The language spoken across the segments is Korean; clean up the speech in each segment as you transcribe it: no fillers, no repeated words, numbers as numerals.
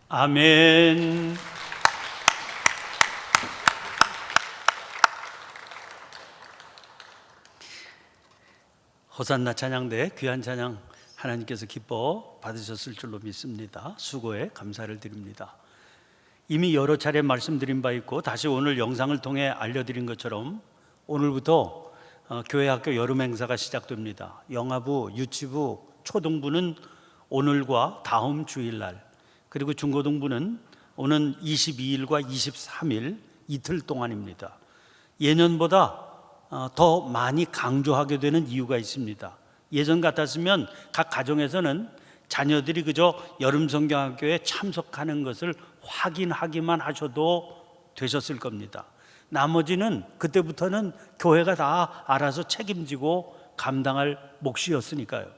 아멘. 호산나 찬양대 귀한 찬양 하나님께서 기뻐 받으셨을 줄로 믿습니다. 수고에 감사를 드립니다. 이미 여러 차례 말씀드린 바 있고 다시 오늘 영상을 통해 알려드린 것처럼 오늘부터 교회 학교 여름 행사가 시작됩니다. 영아부, 유치부, 초등부는 오늘과 다음 주일날, 그리고 중고등부는 오는 22일과 23일 이틀 동안입니다. 예년보다 더 많이 강조하게 되는 이유가 있습니다. 예전 같았으면 각 가정에서는 자녀들이 그저 여름 성경학교에 참석하는 것을 확인하기만 하셔도 되셨을 겁니다. 나머지는 그때부터는 교회가 다 알아서 책임지고 감당할 몫이었으니까요.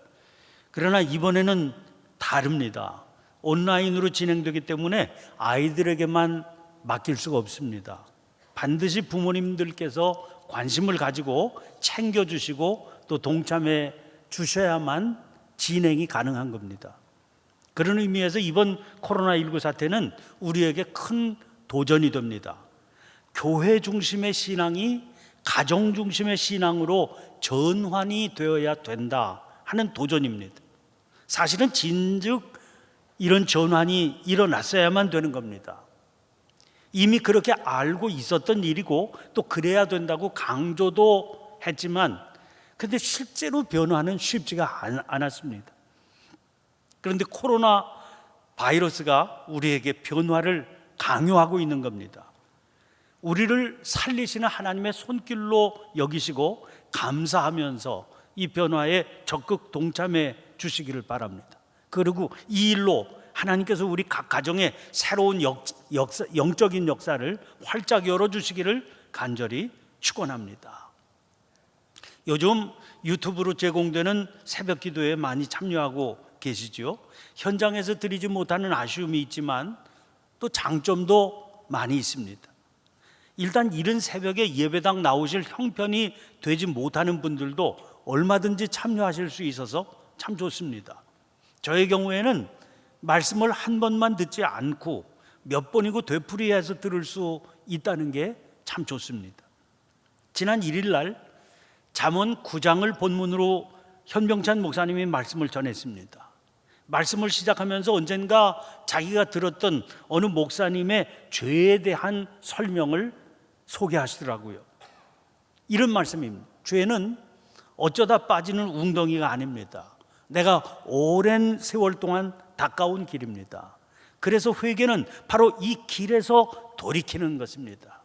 그러나 이번에는 다릅니다. 온라인으로 진행되기 때문에 아이들에게만 맡길 수가 없습니다. 반드시 부모님들께서 관심을 가지고 챙겨주시고 또 동참해 주셔야만 진행이 가능한 겁니다. 그런 의미에서 이번 코로나19 사태는 우리에게 큰 도전이 됩니다. 교회 중심의 신앙이 가정 중심의 신앙으로 전환이 되어야 된다 하는 도전입니다. 사실은 진즉 이런 전환이 일어났어야만 되는 겁니다. 이미 그렇게 알고 있었던 일이고 또 그래야 된다고 강조도 했지만 근데 실제로 변화는 쉽지가 않았습니다. 그런데 코로나 바이러스가 우리에게 변화를 강요하고 있는 겁니다. 우리를 살리시는 하나님의 손길로 여기시고 감사하면서 이 변화에 적극 동참해 주시기를 바랍니다. 그리고 이 일로 하나님께서 우리 각 가정에 새로운 영적인 역사를 활짝 열어주시기를 간절히 축원합니다. 요즘 유튜브로 제공되는 새벽 기도에 많이 참여하고 계시죠. 현장에서 드리지 못하는 아쉬움이 있지만 또 장점도 많이 있습니다. 일단 이른 새벽에 예배당 나오실 형편이 되지 못하는 분들도 얼마든지 참여하실 수 있어서 참 좋습니다. 저의 경우에는 말씀을 한 번만 듣지 않고 몇 번이고 되풀이해서 들을 수 있다는 게 참 좋습니다. 지난 1일 날 잠언 9장을 본문으로 현병찬 목사님이 말씀을 전했습니다. 말씀을 시작하면서 언젠가 자기가 들었던 어느 목사님의 죄에 대한 설명을 소개하시더라고요. 이런 말씀입니다. 죄는 어쩌다 빠지는 웅덩이가 아닙니다. 내가 오랜 세월 동안 닦아온 길입니다. 그래서 회개는 바로 이 길에서 돌이키는 것입니다.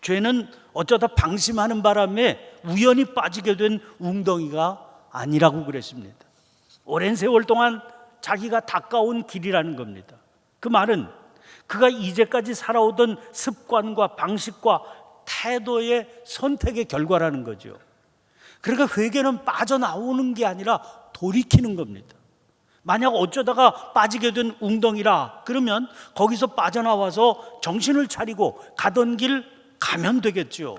죄는 어쩌다 방심하는 바람에 우연히 빠지게 된 웅덩이가 아니라고 그랬습니다. 오랜 세월 동안 자기가 닦아온 길이라는 겁니다. 그 말은 그가 이제까지 살아오던 습관과 방식과 태도의 선택의 결과라는 거죠. 그러니까 회개는 빠져나오는 게 아니라 돌이키는 겁니다. 만약 어쩌다가 빠지게 된 웅덩이라 그러면 거기서 빠져나와서 정신을 차리고 가던 길 가면 되겠죠.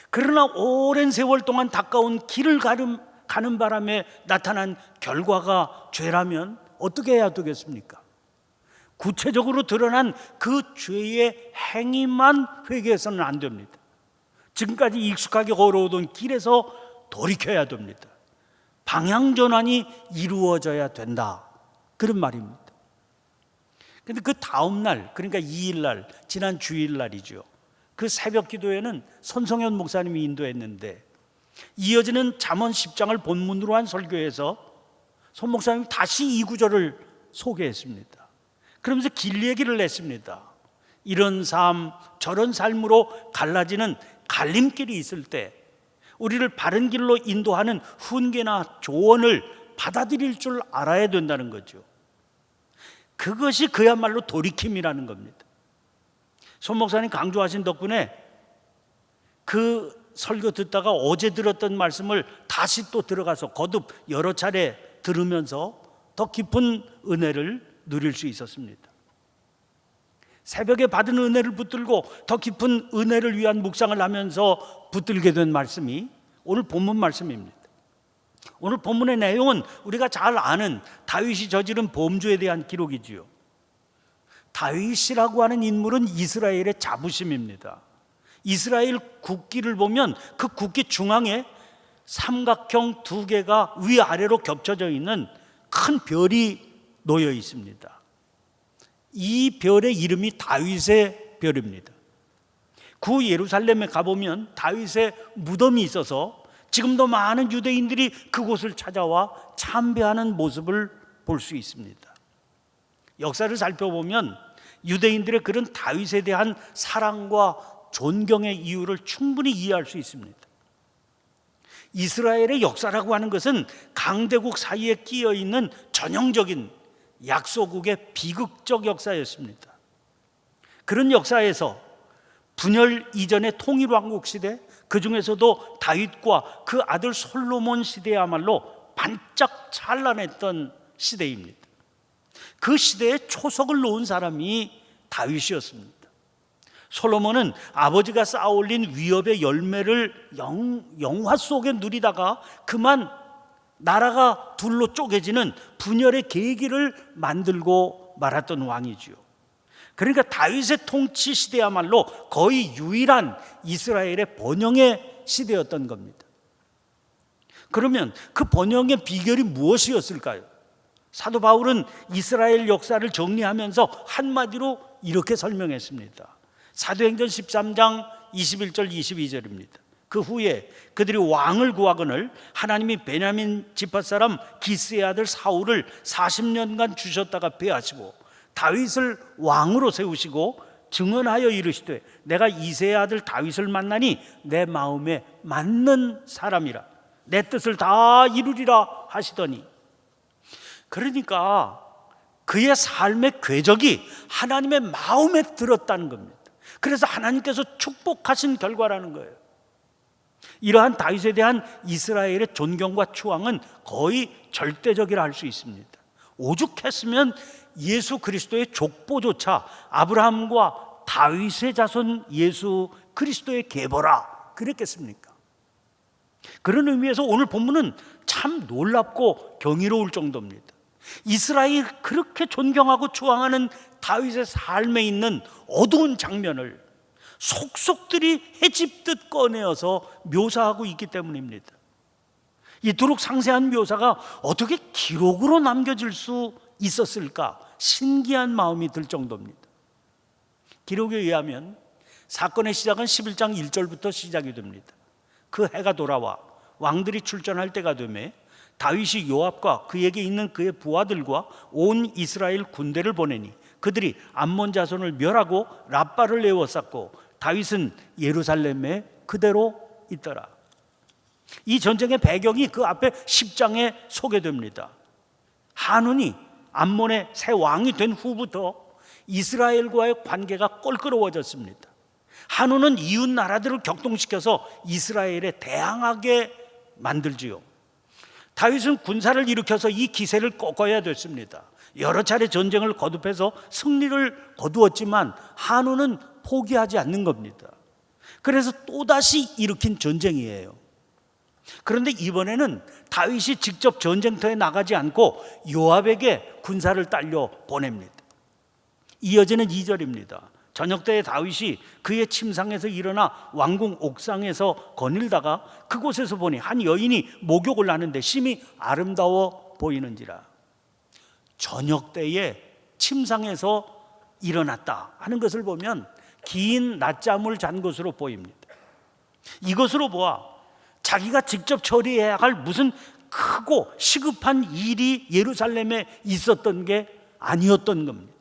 그러나 오랜 세월 동안 닦아온 길을 가는 바람에 나타난 결과가 죄라면 어떻게 해야 되겠습니까? 구체적으로 드러난 그 죄의 행위만 회개해서는 안 됩니다. 지금까지 익숙하게 걸어오던 길에서 돌이켜야 됩니다. 방향 전환이 이루어져야 된다, 그런 말입니다. 그런데 그 다음 날, 그러니까 2일 날, 지난 주일 날이죠. 그 새벽 기도회는 손성현 목사님이 인도했는데 이어지는 잠언 10장을 본문으로 한 설교에서 손 목사님이 다시 이 구절을 소개했습니다. 그러면서 길 얘기를 했습니다. 이런 삶 저런 삶으로 갈라지는 갈림길이 있을 때 우리를 바른 길로 인도하는 훈계나 조언을 받아들일 줄 알아야 된다는 거죠. 그것이 그야말로 돌이킴이라는 겁니다. 손 목사님 강조하신 덕분에 그 설교 듣다가 어제 들었던 말씀을 다시 또 들어가서 거듭 여러 차례 들으면서 더 깊은 은혜를 누릴 수 있었습니다. 새벽에 받은 은혜를 붙들고 더 깊은 은혜를 위한 묵상을 하면서 붙들게 된 말씀이 오늘 본문 말씀입니다. 오늘 본문의 내용은 우리가 잘 아는 다윗이 저지른 범죄에 대한 기록이지요. 다윗이라고 하는 인물은 이스라엘의 자부심입니다. 이스라엘 국기를 보면 그 국기 중앙에 삼각형 두 개가 위아래로 겹쳐져 있는 큰 별이 놓여 있습니다. 이 별의 이름이 다윗의 별입니다. 구 예루살렘에 가보면 다윗의 무덤이 있어서 지금도 많은 유대인들이 그곳을 찾아와 참배하는 모습을 볼 수 있습니다. 역사를 살펴보면 유대인들의 그런 다윗에 대한 사랑과 존경의 이유를 충분히 이해할 수 있습니다. 이스라엘의 역사라고 하는 것은 강대국 사이에 끼어 있는 전형적인 약소국의 비극적 역사였습니다. 그런 역사에서 분열 이전의 통일왕국 시대, 그 중에서도 다윗과 그 아들 솔로몬 시대야말로 반짝 찬란했던 시대입니다. 그 시대에 초석을 놓은 사람이 다윗이었습니다. 솔로몬은 아버지가 쌓아올린 위협의 열매를 영화 속에 누리다가 그만 나라가 둘로 쪼개지는 분열의 계기를 만들고 말았던 왕이지요. 그러니까 다윗의 통치 시대야말로 거의 유일한 이스라엘의 번영의 시대였던 겁니다. 그러면 그 번영의 비결이 무엇이었을까요? 사도 바울은 이스라엘 역사를 정리하면서 한마디로 이렇게 설명했습니다. 사도행전 13장 21절 22절입니다. 그 후에 그들이 왕을 구하거늘 하나님이 베냐민 지파 사람 기스의 아들 사울을 40년간 주셨다가 배하시고 다윗을 왕으로 세우시고 증언하여 이르시되 내가 이새의 아들 다윗을 만나니 내 마음에 맞는 사람이라 내 뜻을 다 이루리라 하시더니, 그러니까 그의 삶의 궤적이 하나님의 마음에 들었다는 겁니다. 그래서 하나님께서 축복하신 결과라는 거예요. 이러한 다윗에 대한 이스라엘의 존경과 추앙은 거의 절대적이라 할 수 있습니다. 오죽했으면 예수 그리스도의 족보조차 아브라함과 다윗의 자손 예수 그리스도의 계보라 그랬겠습니까? 그런 의미에서 오늘 본문은 참 놀랍고 경이로울 정도입니다. 이스라엘이 그렇게 존경하고 추앙하는 다윗의 삶에 있는 어두운 장면을 속속들이 해집듯 꺼내어서 묘사하고 있기 때문입니다. 이토록 상세한 묘사가 어떻게 기록으로 남겨질 수 있었을까 신기한 마음이 들 정도입니다. 기록에 의하면 사건의 시작은 11장 1절부터 시작이 됩니다. 그 해가 돌아와 왕들이 출전할 때가 되매 다윗이 요압과 그에게 있는 그의 부하들과 온 이스라엘 군대를 보내니 그들이 암몬 자손을 멸하고 랍바를 에워쌌고 다윗은 예루살렘에 그대로 있더라. 이 전쟁의 배경이 그 앞에 10장에 소개됩니다. 한운이 암몬의 새 왕이 된 후부터 이스라엘과의 관계가 껄끄러워졌습니다. 한운은 이웃 나라들을 격동시켜서 이스라엘에 대항하게 만들지요. 다윗은 군사를 일으켜서 이 기세를 꺾어야 됐습니다. 여러 차례 전쟁을 거듭해서 승리를 거두었지만 한운은 포기하지 않는 겁니다. 그래서 또다시 일으킨 전쟁이에요. 그런데 이번에는 다윗이 직접 전쟁터에 나가지 않고 요압에게 군사를 딸려 보냅니다. 이어지는 2절입니다. 저녁 때에 다윗이 그의 침상에서 일어나 왕궁 옥상에서 거닐다가 그곳에서 보니 한 여인이 목욕을 하는데 심히 아름다워 보이는지라. 저녁 때에 침상에서 일어났다 하는 것을 보면 긴 낮잠을 잔 것으로 보입니다. 이것으로 보아 자기가 직접 처리해야 할 무슨 크고 시급한 일이 예루살렘에 있었던 게 아니었던 겁니다.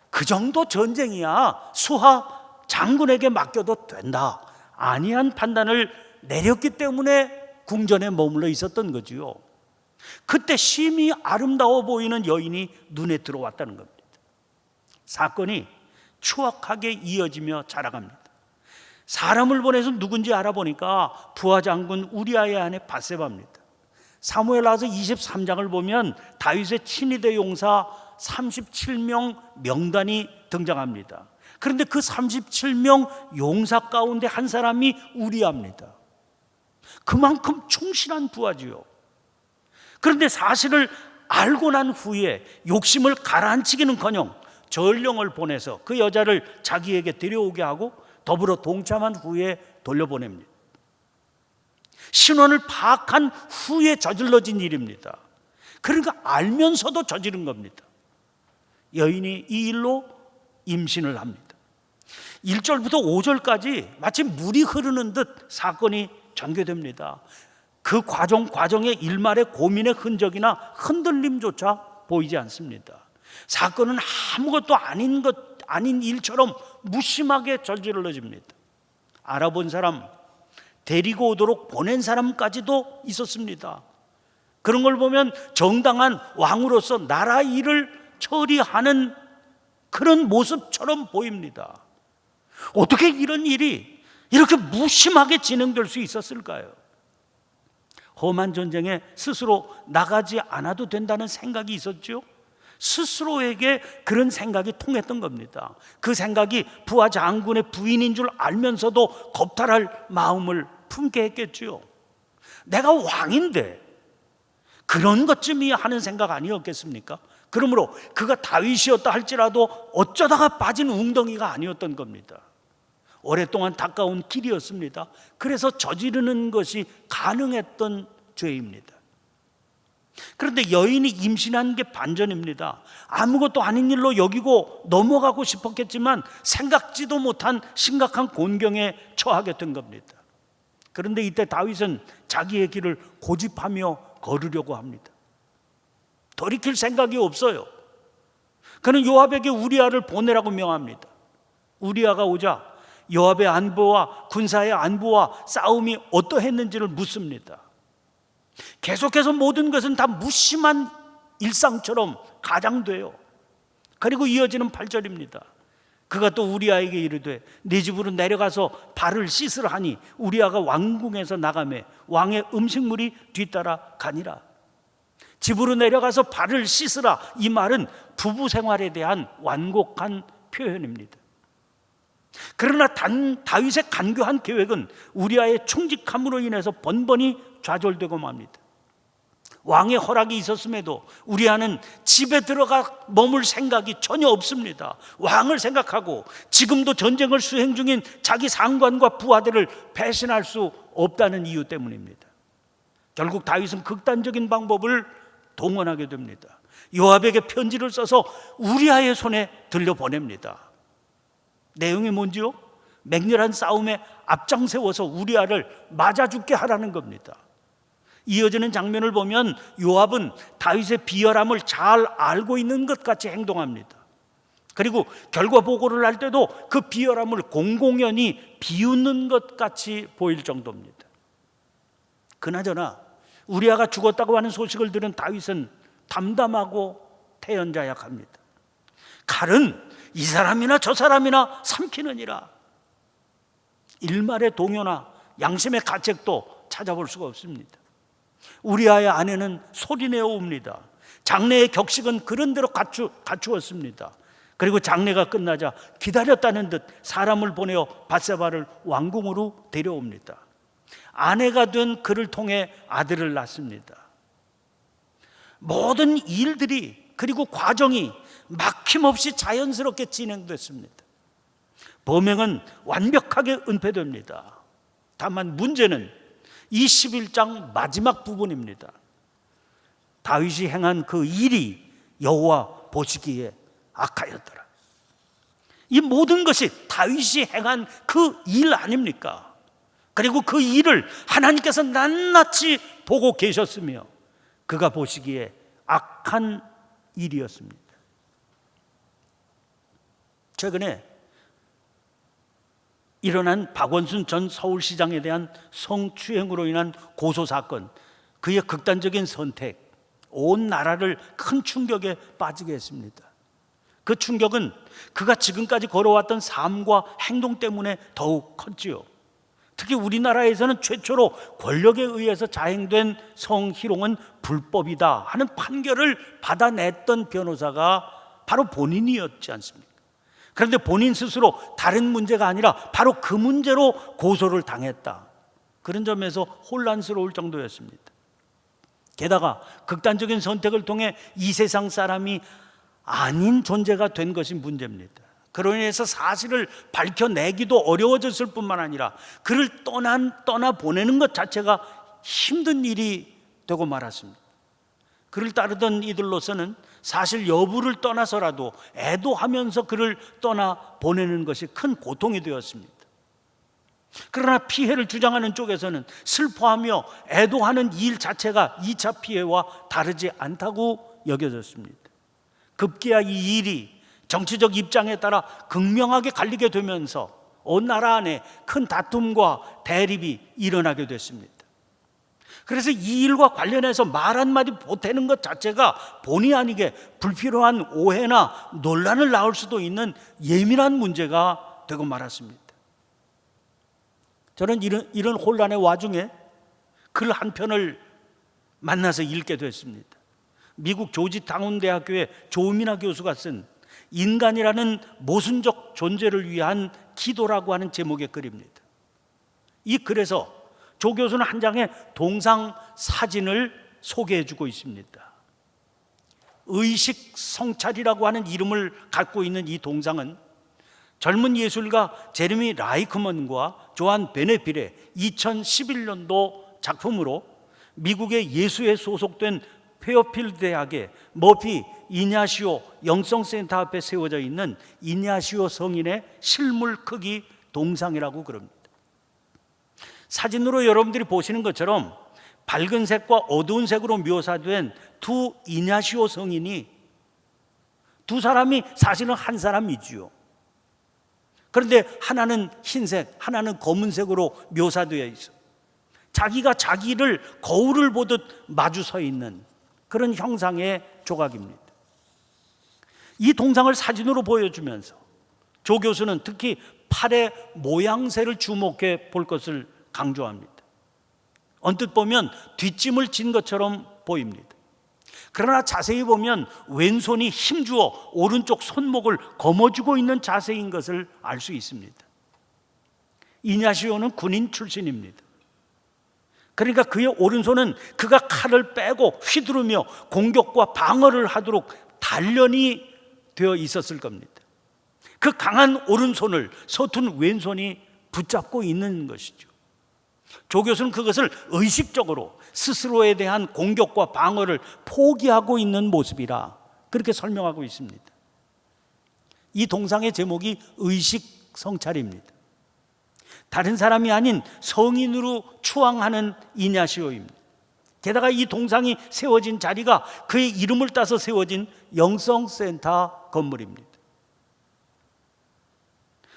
그 정도 전쟁이야 수하 장군에게 맡겨도 된다, 아니한 판단을 내렸기 때문에 궁전에 머물러 있었던 거지요. 그때 심히 아름다워 보이는 여인이 눈에 들어왔다는 겁니다. 사건이 추악하게 이어지며 자라갑니다. 사람을 보내서 누군지 알아보니까 부하장군 우리아의 아내 바세바입니다. 사무엘하서 23장을 보면 다윗의 친위대 용사 37명 명단이 등장합니다. 그런데 그 37명 용사 가운데 한 사람이 우리아입니다. 그만큼 충실한 부하지요. 그런데 사실을 알고 난 후에 욕심을 가라앉히기는커녕 전령을 보내서 그 여자를 자기에게 데려오게 하고 더불어 동참한 후에 돌려보냅니다. 신원을 파악한 후에 저질러진 일입니다. 그러니까 알면서도 저지른 겁니다. 여인이 이 일로 임신을 합니다. 1절부터 5절까지 마치 물이 흐르는 듯 사건이 전개됩니다. 그 과정의 일말의 고민의 흔적이나 흔들림조차 보이지 않습니다. 사건은 아무것도 아닌 일처럼 무심하게 저질러집니다. 알아본 사람, 데리고 오도록 보낸 사람까지도 있었습니다. 그런 걸 보면 정당한 왕으로서 나라 일을 처리하는 그런 모습처럼 보입니다. 어떻게 이런 일이 이렇게 무심하게 진행될 수 있었을까요? 험한 전쟁에 스스로 나가지 않아도 된다는 생각이 있었죠. 스스로에게 그런 생각이 통했던 겁니다. 그 생각이 부하 장군의 부인인 줄 알면서도 겁탈할 마음을 품게 했겠죠. 내가 왕인데 그런 것쯤이야 하는 생각 아니었겠습니까? 그러므로 그가 다윗이었다 할지라도 어쩌다가 빠진 웅덩이가 아니었던 겁니다. 오랫동안 닦아온 길이었습니다. 그래서 저지르는 것이 가능했던 죄입니다. 그런데 여인이 임신한 게 반전입니다. 아무것도 아닌 일로 여기고 넘어가고 싶었겠지만 생각지도 못한 심각한 곤경에 처하게 된 겁니다. 그런데 이때 다윗은 자기의 길을 고집하며 걸으려고 합니다. 돌이킬 생각이 없어요. 그는 요압에게 우리아를 보내라고 명합니다. 우리아가 오자 요압의 안부와 군사의 안부와 싸움이 어떠했는지를 묻습니다. 계속해서 모든 것은 다 무심한 일상처럼 가장돼요. 그리고 이어지는 8절입니다. 그가 또 우리아에게 이르되 네 집으로 내려가서 발을 씻으라 하니 우리아가 왕궁에서 나가매 왕의 음식물이 뒤따라 가니라. 집으로 내려가서 발을 씻으라, 이 말은 부부 생활에 대한 완곡한 표현입니다. 그러나 다윗의 간교한 계획은 우리아의 충직함으로 인해서 번번이 좌절되고 맙니다. 왕의 허락이 있었음에도 우리아는 집에 들어가 머물 생각이 전혀 없습니다. 왕을 생각하고 지금도 전쟁을 수행 중인 자기 상관과 부하들을 배신할 수 없다는 이유 때문입니다. 결국 다윗은 극단적인 방법을 동원하게 됩니다. 요압에게 편지를 써서 우리아의 손에 들려보냅니다. 내용이 뭔지요? 맹렬한 싸움에 앞장세워서 우리아를 맞아 죽게 하라는 겁니다. 이어지는 장면을 보면 요압은 다윗의 비열함을 잘 알고 있는 것 같이 행동합니다. 그리고 결과 보고를 할 때도 그 비열함을 공공연히 비웃는 것 같이 보일 정도입니다. 그나저나 우리아가 죽었다고 하는 소식을 들은 다윗은 담담하고 태연자약합니다. 칼은 이 사람이나 저 사람이나 삼키느니라. 일말의 동요나 양심의 가책도 찾아볼 수가 없습니다. 우리아의 아내는 소리내어 옵니다. 장례의 격식은 그런대로 갖추었습니다. 그리고 장례가 끝나자 기다렸다는 듯 사람을 보내어 밧세바를 왕궁으로 데려옵니다. 아내가 된 그를 통해 아들을 낳습니다. 모든 일들이 그리고 과정이 막힘없이 자연스럽게 진행됐습니다. 범행은 완벽하게 은폐됩니다. 다만 문제는 21장 마지막 부분입니다. 다윗이 행한 그 일이 여호와 보시기에 악하였더라. 이 모든 것이 다윗이 행한 그 일 아닙니까? 그리고 그 일을 하나님께서 낱낱이 보고 계셨으며 그가 보시기에 악한 일이었습니다. 최근에 일어난 박원순 전 서울시장에 대한 성추행으로 인한 고소사건, 그의 극단적인 선택, 온 나라를 큰 충격에 빠지게 했습니다. 그 충격은 그가 지금까지 걸어왔던 삶과 행동 때문에 더욱 컸지요. 특히 우리나라에서는 최초로 권력에 의해서 자행된 성희롱은 불법이다 하는 판결을 받아냈던 변호사가 바로 본인이었지 않습니까? 그런데 본인 스스로 다른 문제가 아니라 바로 그 문제로 고소를 당했다. 그런 점에서 혼란스러울 정도였습니다. 게다가 극단적인 선택을 통해 이 세상 사람이 아닌 존재가 된 것이 문제입니다. 그로 인해서 사실을 밝혀내기도 어려워졌을 뿐만 아니라 그를 떠나 보내는 것 자체가 힘든 일이 되고 말았습니다. 그를 따르던 이들로서는 사실 여부를 떠나서라도 애도하면서 그를 떠나 보내는 것이 큰 고통이 되었습니다. 그러나 피해를 주장하는 쪽에서는 슬퍼하며 애도하는 일 자체가 2차 피해와 다르지 않다고 여겨졌습니다. 급기야 이 일이 정치적 입장에 따라 극명하게 갈리게 되면서 온 나라 안에 큰 다툼과 대립이 일어나게 됐습니다. 그래서 이 일과 관련해서 말 한마디 보태는 것 자체가 본의 아니게 불필요한 오해나 논란을 낳을 수도 있는 예민한 문제가 되고 말았습니다. 저는 이런 혼란의 와중에 글 한 편을 만나서 읽게 됐습니다. 미국 조지타운 대학교의 조미나 교수가 쓴 인간이라는 모순적 존재를 위한 기도라고 하는 제목의 글입니다. 이 글에서 조 교수는 한 장의 동상 사진을 소개해 주고 있습니다. 의식 성찰이라고 하는 이름을 갖고 있는 이 동상은 젊은 예술가 제레미 라이크먼과 조한 베네필의 2011년도 작품으로 미국의 예수에 소속된 페어필드 대학의 머피 이냐시오 영성센터 앞에 세워져 있는 이냐시오 성인의 실물 크기 동상이라고 그럽니다. 사진으로 여러분들이 보시는 것처럼 밝은 색과 어두운 색으로 묘사된 두 이냐시오 성인이 두 사람이 사실은 한 사람이지요. 그런데 하나는 흰색, 하나는 검은색으로 묘사되어 있어. 자기가 자기를 거울을 보듯 마주 서 있는 그런 형상의 조각입니다. 이 동상을 사진으로 보여주면서 조 교수는 특히 팔의 모양새를 주목해 볼 것을 강조합니다. 언뜻 보면 뒷짐을 진 것처럼 보입니다. 그러나 자세히 보면 왼손이 힘주어 오른쪽 손목을 거머쥐고 있는 자세인 것을 알 수 있습니다. 이냐시오는 군인 출신입니다. 그러니까 그의 오른손은 그가 칼을 빼고 휘두르며 공격과 방어를 하도록 단련이 되어 있었을 겁니다. 그 강한 오른손을 서툰 왼손이 붙잡고 있는 것이죠. 조 교수는 그것을 의식적으로 스스로에 대한 공격과 방어를 포기하고 있는 모습이라 그렇게 설명하고 있습니다. 이 동상의 제목이 의식 성찰입니다. 다른 사람이 아닌 성인으로 추앙하는 이냐시오입니다. 게다가 이 동상이 세워진 자리가 그의 이름을 따서 세워진 영성센터 건물입니다.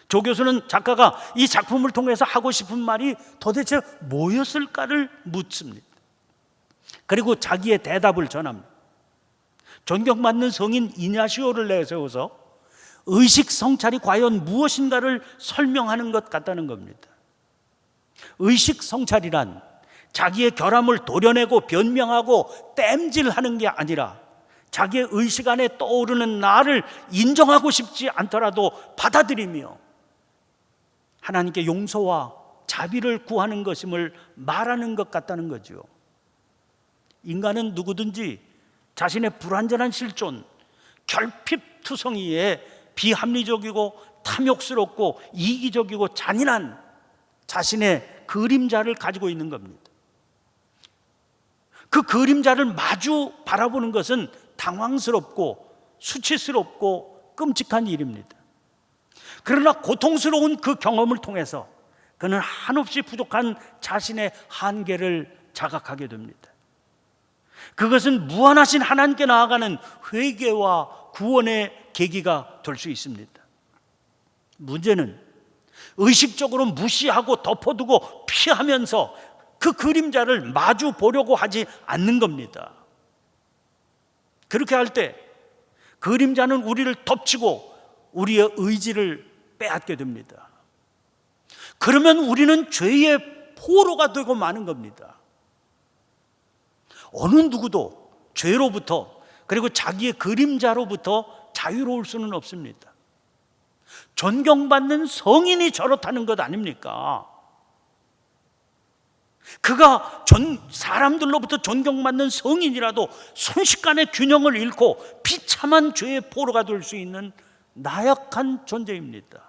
조 교수는 작가가 이 작품을 통해서 하고 싶은 말이 도대체 뭐였을까를 묻습니다. 그리고 자기의 대답을 전합니다. 존경받는 성인 이냐시오를 내세워서 의식 성찰이 과연 무엇인가를 설명하는 것 같다는 겁니다. 의식 성찰이란 자기의 결함을 도려내고 변명하고 땜질하는 게 아니라 자기의 의식 안에 떠오르는 나를 인정하고 싶지 않더라도 받아들이며 하나님께 용서와 자비를 구하는 것임을 말하는 것 같다는 거죠. 인간은 누구든지 자신의 불완전한 실존, 결핍투성이에 비합리적이고 탐욕스럽고 이기적이고 잔인한 자신의 그림자를 가지고 있는 겁니다. 그 그림자를 마주 바라보는 것은 당황스럽고 수치스럽고 끔찍한 일입니다. 그러나 고통스러운 그 경험을 통해서 그는 한없이 부족한 자신의 한계를 자각하게 됩니다. 그것은 무한하신 하나님께 나아가는 회개와 구원의 계기가 될 수 있습니다. 문제는 의식적으로 무시하고 덮어두고 피하면서 그 그림자를 마주 보려고 하지 않는 겁니다. 그렇게 할 때 그림자는 우리를 덮치고 우리의 의지를 빼앗게 됩니다. 그러면 우리는 죄의 포로가 되고 마는 겁니다. 어느 누구도 죄로부터 그리고 자기의 그림자로부터 자유로울 수는 없습니다. 존경받는 성인이 저렇다는 것 아닙니까? 그가 사람들로부터 존경받는 성인이라도 순식간에 균형을 잃고 비참한 죄의 포로가 될 수 있는 나약한 존재입니다.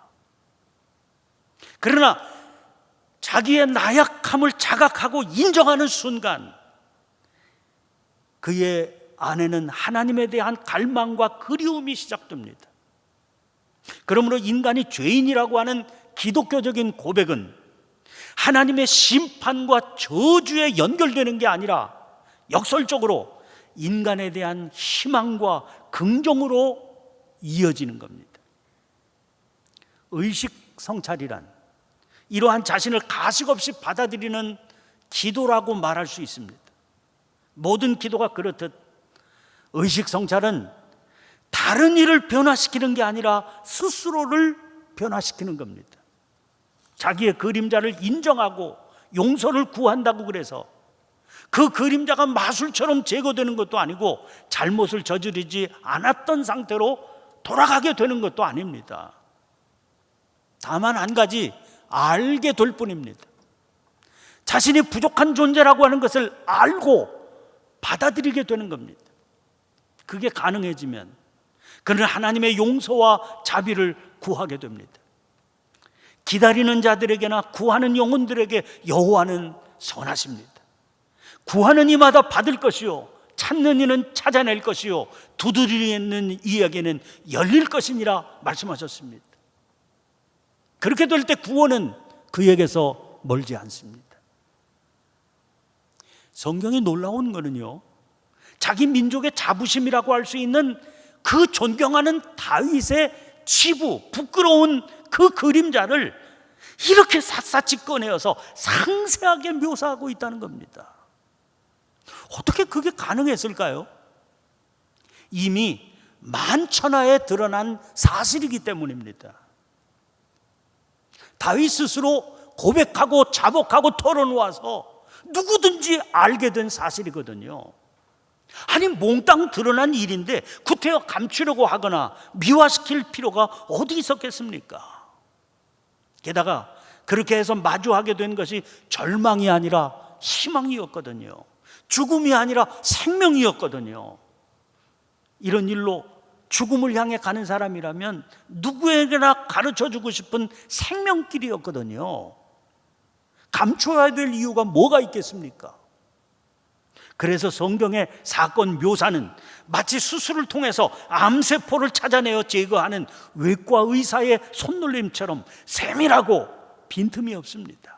그러나 자기의 나약함을 자각하고 인정하는 순간 그의 안에는 하나님에 대한 갈망과 그리움이 시작됩니다. 그러므로 인간이 죄인이라고 하는 기독교적인 고백은 하나님의 심판과 저주에 연결되는 게 아니라 역설적으로 인간에 대한 희망과 긍정으로 이어지는 겁니다. 의식 성찰이란 이러한 자신을 가식 없이 받아들이는 기도라고 말할 수 있습니다. 모든 기도가 그렇듯 의식 성찰은 다른 일을 변화시키는 게 아니라 스스로를 변화시키는 겁니다. 자기의 그림자를 인정하고 용서를 구한다고 그래서 그 그림자가 마술처럼 제거되는 것도 아니고 잘못을 저지르지 않았던 상태로 돌아가게 되는 것도 아닙니다. 다만 한 가지 알게 될 뿐입니다. 자신이 부족한 존재라고 하는 것을 알고 받아들이게 되는 겁니다. 그게 가능해지면 그는 하나님의 용서와 자비를 구하게 됩니다. 기다리는 자들에게나 구하는 영혼들에게 여호와는 선하십니다. 구하는 이마다 받을 것이요 찾는 이는 찾아낼 것이요 두드리는 이에게는 열릴 것이니라 말씀하셨습니다. 그렇게 될 때 구원은 그에게서 멀지 않습니다. 성경이 놀라운 거는요, 자기 민족의 자부심이라고 할 수 있는 그 존경하는 다윗의 치부, 부끄러운 그 그림자를 이렇게 샅샅이 꺼내어서 상세하게 묘사하고 있다는 겁니다. 어떻게 그게 가능했을까요? 이미 만천하에 드러난 사실이기 때문입니다. 다윗 스스로 고백하고 자복하고 털어놓아서 누구든지 알게 된 사실이거든요. 아니 몽땅 드러난 일인데 구태여 감추려고 하거나 미화시킬 필요가 어디 있었겠습니까? 게다가 그렇게 해서 마주하게 된 것이 절망이 아니라 희망이었거든요. 죽음이 아니라 생명이었거든요. 이런 일로 죽음을 향해 가는 사람이라면 누구에게나 가르쳐주고 싶은 생명길이었거든요. 감춰야 될 이유가 뭐가 있겠습니까? 그래서 성경의 사건 묘사는 마치 수술을 통해서 암세포를 찾아내어 제거하는 외과 의사의 손놀림처럼 세밀하고 빈틈이 없습니다.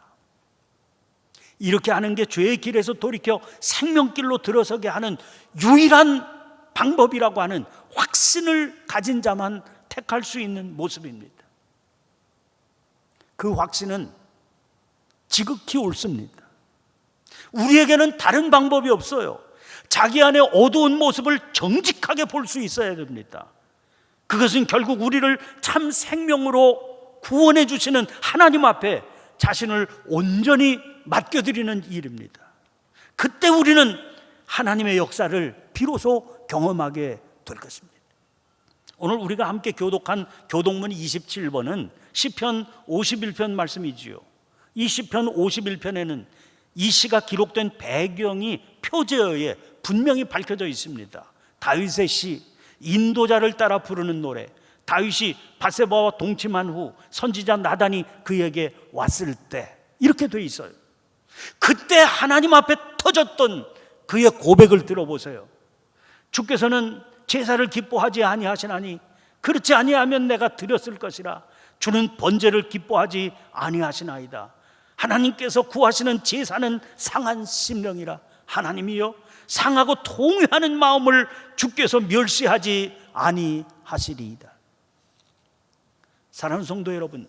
이렇게 하는 게 죄의 길에서 돌이켜 생명길로 들어서게 하는 유일한 방법이라고 하는 확신을 가진 자만 택할 수 있는 모습입니다. 그 확신은 지극히 옳습니다. 우리에게는 다른 방법이 없어요. 자기 안에 어두운 모습을 정직하게 볼 수 있어야 됩니다. 그것은 결국 우리를 참 생명으로 구원해 주시는 하나님 앞에 자신을 온전히 맡겨드리는 일입니다. 그때 우리는 하나님의 역사를 비로소 경험하게 될 것입니다. 오늘 우리가 함께 교독한 교독문 27번은 시편 51편 말씀이지요. 이 시편 51편에는 이 시가 기록된 배경이 표제어에 분명히 밝혀져 있습니다. 다윗의 시, 인도자를 따라 부르는 노래, 다윗이 밧세바와 동침한 후 선지자 나단이 그에게 왔을 때, 이렇게 돼 있어요. 그때 하나님 앞에 터졌던 그의 고백을 들어보세요. 주께서는 제사를 기뻐하지 아니하시나니 그렇지 아니하면 내가 드렸을 것이라. 주는 번제를 기뻐하지 아니하시나이다. 하나님께서 구하시는 제사는 상한 심령이라. 하나님이여 상하고 통회하는 마음을 주께서 멸시하지 아니하시리이다. 사랑하는 성도 여러분,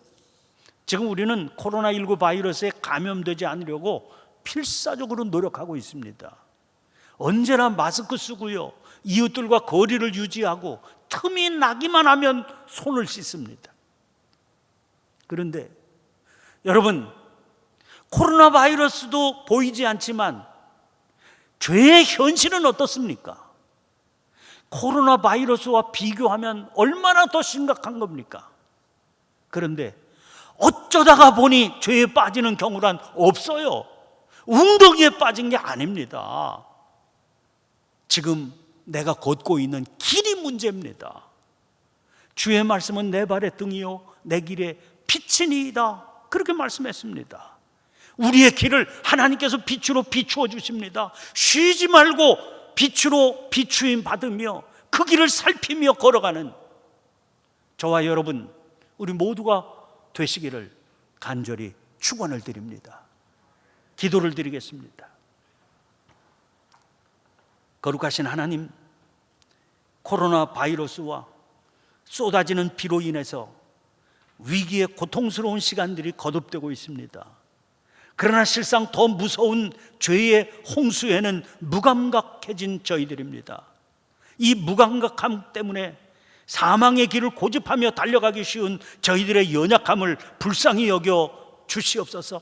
지금 우리는 코로나19 바이러스에 감염되지 않으려고 필사적으로 노력하고 있습니다. 언제나 마스크 쓰고요, 이웃들과 거리를 유지하고 틈이 나기만 하면 손을 씻습니다. 그런데 여러분, 코로나 바이러스도 보이지 않지만 죄의 현실은 어떻습니까? 코로나 바이러스와 비교하면 얼마나 더 심각한 겁니까? 그런데 어쩌다가 보니 죄에 빠지는 경우란 없어요. 웅덩이에 빠진 게 아닙니다. 지금 내가 걷고 있는 길이 문제입니다. 주의 말씀은 내 발의 등이요 내 길의 빛이니이다, 그렇게 말씀했습니다. 우리의 길을 하나님께서 빛으로 비추어 주십니다. 쉬지 말고 빛으로 비추임 받으며 그 길을 살피며 걸어가는 저와 여러분, 우리 모두가 되시기를 간절히 축원을 드립니다. 기도를 드리겠습니다. 거룩하신 하나님, 코로나 바이러스와 쏟아지는 비로 인해서 위기의 고통스러운 시간들이 거듭되고 있습니다. 그러나 실상 더 무서운 죄의 홍수에는 무감각해진 저희들입니다. 이 무감각함 때문에 사망의 길을 고집하며 달려가기 쉬운 저희들의 연약함을 불쌍히 여겨 주시옵소서.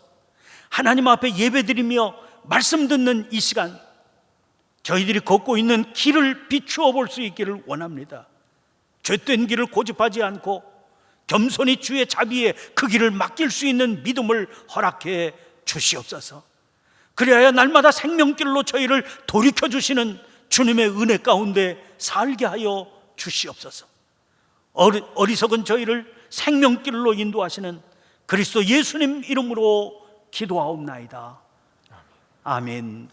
하나님 앞에 예배드리며 말씀 듣는 이 시간, 저희들이 걷고 있는 길을 비추어 볼 수 있기를 원합니다. 죄된 길을 고집하지 않고 겸손히 주의 자비에 그 길을 맡길 수 있는 믿음을 허락해 주시옵소서. 그리하여 날마다 생명길로 저희를 돌이켜 주시는 주님의 은혜 가운데 살게 하여 주시옵소서. 어리석은 저희를 생명길로 인도하시는 그리스도 예수님 이름으로 기도하옵나이다. 아멘.